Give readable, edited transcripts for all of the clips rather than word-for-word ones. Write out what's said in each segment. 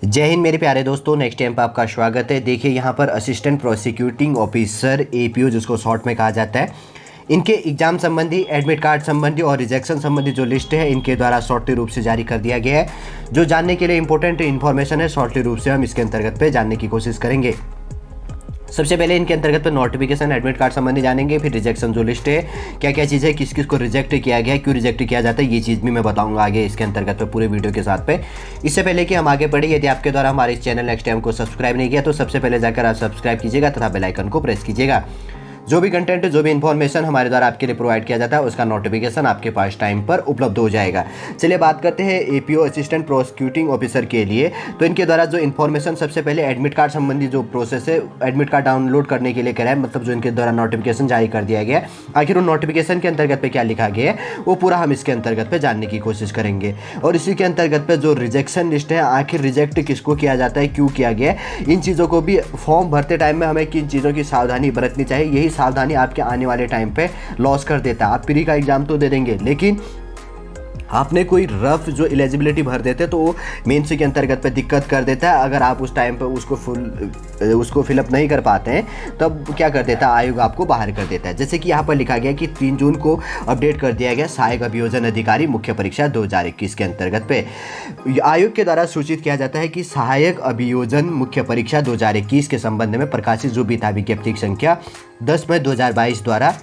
जय हिंद मेरे प्यारे दोस्तों, नेक्स्ट टाइम पर आपका स्वागत है। देखिए यहाँ पर असिस्टेंट प्रोसिक्यूटिंग ऑफिसर एपीओ जिसको शॉर्ट में कहा जाता है, इनके एग्जाम संबंधी, एडमिट कार्ड संबंधी और रिजेक्शन संबंधी जो लिस्ट है इनके द्वारा शॉर्टली रूप से जारी कर दिया गया है। जो जानने के लिए इंपॉर्टेंट इन्फॉर्मेशन है शॉर्टली रूप से हम इसके अंतर्गत पे जानने की कोशिश करेंगे। सबसे पहले इनके अंतर्गत पे नोटिफिकेशन, एडमिट कार्ड संबंधी जानेंगे, फिर रिजेक्शन जो लिस्ट है, क्या क्या चीज़ है, किस किस को रिजेक्ट किया गया है, क्यों रिजेक्ट किया जाता है, ये चीज़ भी मैं बताऊंगा आगे इसके अंतर्गत पे पूरे वीडियो के साथ पे। इससे पहले कि हम आगे बढ़े, यदि आपके द्वारा हमारे इस चैनल नेक्स्ट टाइम को सब्सक्राइब नहीं किया तो सबसे पहले जाकर आप सब्सक्राइब कीजिएगा तथा बेल आइकन को प्रेस कीजिएगा। जो भी कंटेंट, जो भी इन्फॉर्मेशन हमारे द्वारा आपके लिए प्रोवाइड किया जाता है उसका नोटिफिकेशन आपके पास टाइम पर उपलब्ध हो जाएगा। चलिए बात करते हैं एपीओ असिस्टेंट प्रोसिक्यूटिंग ऑफिसर के लिए। तो इनके द्वारा जो इन्फॉर्मेशन, सबसे पहले एडमिट कार्ड संबंधी जो प्रोसेस है, एडमिट कार्ड डाउनलोड करने के लिए करा है, मतलब जो इनके द्वारा नोटिफिकेशन जारी कर दिया गया है, आखिर उन नोटिफिकेशन के अंतर्गत पे क्या लिखा गया है वो पूरा हम इसके अंतर्गत पे जानने की कोशिश करेंगे। और इसी के अंतर्गत पे जो रिजेक्शन लिस्ट है, आखिर रिजेक्ट किसको किया जाता है, क्यों किया गया है, इन चीज़ों को भी फॉर्म भरते टाइम में हमें किन चीज़ों की सावधानी बरतनी चाहिए, यही सावधानी आपके आने वाले टाइम पे लॉस कर देता है। आप प्री का एग्जाम तो दे देंगे, लेकिन आपने कोई रफ जो एलिजिबिलिटी भर देते तो वो मेंस के अंतर्गत पे दिक्कत कर देता है। अगर आप उस टाइम पे उसको फिलअप नहीं कर पाते हैं तब क्या कर देता है, आयोग आपको बाहर कर देता है। जैसे कि यहाँ पर लिखा गया कि 3 जून को अपडेट कर दिया गया सहायक अभियोजन अधिकारी मुख्य परीक्षा 2021 के अंतर्गत पे आयोग के द्वारा सूचित किया जाता है कि सहायक अभियोजन मुख्य परीक्षा 2021 के संबंध में प्रकाशित जो भी था विज्ञप्ति संख्या 10 मई 2022 द्वारा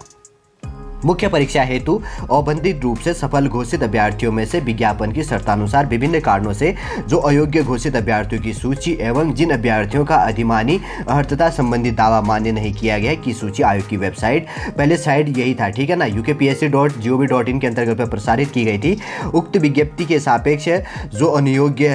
मुख्य परीक्षा हेतु औपबंधिक रूप से सफल घोषित अभ्यर्थियों में से विज्ञापन की शर्तानुसार विभिन्न कारणों से जो अयोग्य घोषित अभ्यर्थियों की सूची एवं जिन अभ्यर्थियों का अधिमानी अर्हता संबंधी दावा मान्य नहीं किया गया की सूची आयोग की वेबसाइट, पहले साइट यही था, ठीक है ना, upsc.gov.in के अंतर्गत पर प्रसारित की गई थी। उक्त विज्ञप्ति के सापेक्ष जो अयोग्य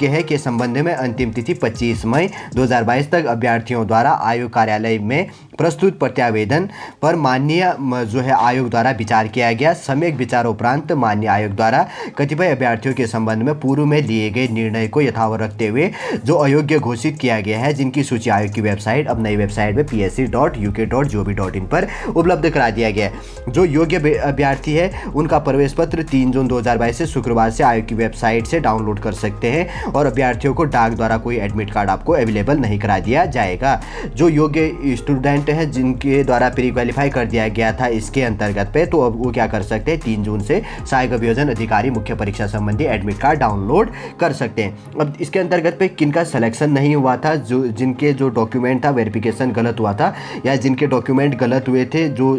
है के संबंध में अंतिम तिथि 25 मई 2022 तक अभ्यर्थियों द्वारा आयोग कार्यालय में प्रस्तुत प्रत्यावेदन पर माननीय जो है आयोग द्वारा विचार किया गया। सम्यक विचार उपरांत माननीय आयोग द्वारा कतिपय अभ्यर्थियों के संबंध में पूर्व में लिए गए निर्णय को यथावत रखते हुए जो अयोग्य घोषित किया गया है, जिनकी सूची आयोग की वेबसाइट, अब नई वेबसाइट में psc.uk.gov.in पर उपलब्ध करा दिया गया है। जो योग्य अभ्यर्थी है उनका प्रवेश पत्र 3 जून 2022 से शुक्रवार से आयोग की वेबसाइट से डाउनलोड कर सकते हैं और अभ्यर्थियों को डाक द्वारा कोई एडमिट कार्ड आपको अवेलेबल नहीं करा दिया जाएगा। जो योग्य स्टूडेंट हैं जिनके द्वारा प्री क्वालिफाई कर दिया गया था इसके अंतर्गत पे, तो अब वो क्या कर सकते हैं, 3 जून से सहायक अभियोजन अधिकारी मुख्य परीक्षा संबंधी एडमिट कार्ड डाउनलोड कर सकते हैं। अब इसके अंतर्गत पे किनका सिलेक्शन नहीं हुआ था, जो जिनके जो डॉक्यूमेंट था वेरिफिकेशन गलत हुआ था या जिनके डॉक्यूमेंट गलत हुए थे, जो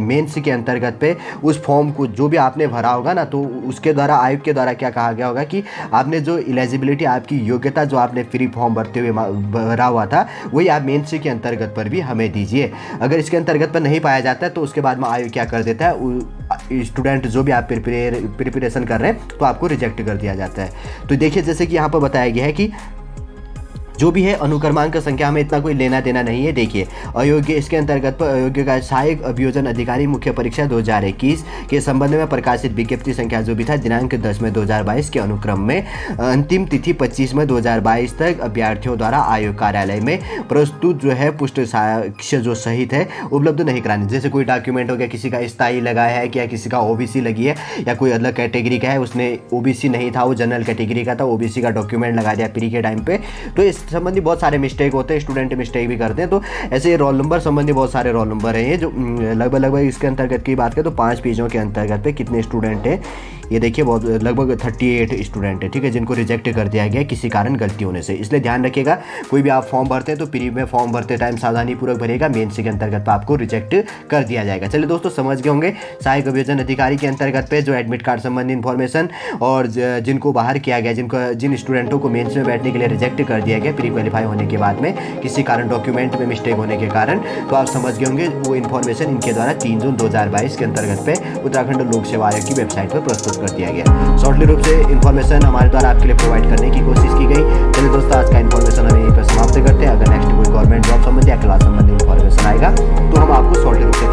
मेंस के अंतर्गत पे उस फॉर्म को जो भी आपने भरा होगा ना, तो उसके द्वारा आयोग के द्वारा क्या कहा गया होगा कि आपने जो एलिजिबिलिटी, आपकी योग्यता जो आपने फ्री फॉर्म भरते हुए भरा हुआ था वही आप मेंस के अंतर्गत पर भी हमें दीजिए। अगर इसके अंतर्गत पर नहीं पाया जाता है तो उसके बाद में आयोग क्या कर देता है, स्टूडेंट जो भी आप प्रिपरेशन कर रहे हैं तो आपको रिजेक्ट कर दिया जाता है। तो देखिए जैसे कि यहाँ पर बताया गया है कि जो भी है अनुक्रमांक संख्या में इतना कोई लेना देना नहीं है। देखिए अयोग्य, इसके अंतर्गत पर अयोग्य का सहायक अभियोजन अधिकारी मुख्य परीक्षा 2021 के संबंध में प्रकाशित विज्ञप्ति संख्या जो भी था दिनांक 10 मई 2022 के अनुक्रम में अंतिम तिथि 25 मई 2022 तक अभ्यर्थियों द्वारा आयोग कार्यालय में प्रस्तुत जो है पुष्ट साक्ष्य जो सहित है उपलब्ध नहीं कराने। जैसे कोई डॉक्यूमेंट हो गया, किसी का स्थायी लगाया है, क्या किसी का ओबीसी लगी है या कोई अलग कैटेगरी का है, उसने ओबीसी नहीं था, वो जनरल कैटेगरी का था, ओबीसी का डॉक्यूमेंट लगा दिया प्री के टाइम पे, तो इस संबंधी बहुत सारे मिस्टेक होते हैं, स्टूडेंट मिस्टेक भी करते हैं। तो ऐसे रोल नंबर संबंधी बहुत सारे रोल नंबर हैं ये जो लगभग इसके अंतर्गत की बात करें तो 5 पेजों के अंतर्गत पे कितने स्टूडेंट हैं, ये देखिए बहुत लगभग 38 स्टूडेंट है, ठीक है, जिनको रिजेक्ट कर दिया गया किसी कारण गलती होने से। इसलिए ध्यान रखिएगा, कोई भी आप फॉर्म भरते हैं तो प्री में फॉर्म भरते टाइम सावधानी पूर्वक भरिएगा, मेंस के अंतर्गत पे आपको रिजेक्ट कर दिया जाएगा। चलिए दोस्तों समझ गए होंगे सहायक अभियोजन अधिकारी के अंतर्गत पे जो एडमिट कार्ड संबंधी इन्फॉर्मेशन और जिनको बाहर किया गया, जिन स्टूडेंटों को मेंस में बैठने के लिए रिजेक्ट कर दिया गया प्री क्वालिफाई होने के बाद में किसी कारण डॉक्यूमेंट में मिस्टेक होने के कारण, तो आप समझ गए होंगे वो इन्फॉर्मेशन इनके द्वारा 3 जून 2022 के अंतर्गत पे उत्तराखंड लोक सेवा आयोग की वेबसाइट पर प्रस्तुत कर दिया गया। शॉर्टली रूप से इन्फॉर्मेशन हमारे द्वारा आपके लिए प्रोवाइड करने की कोशिश की गई। चलिए दोस्तों आज का इन्फॉर्मेशन हम यहीं पर समाप्त करते हैं। अगर नेक्स्ट कोई गवर्नमेंट जॉब संबंधी या क्लास संबंधी इन्फॉर्मेशन आएगा तो हम आपको शॉर्टली रूप से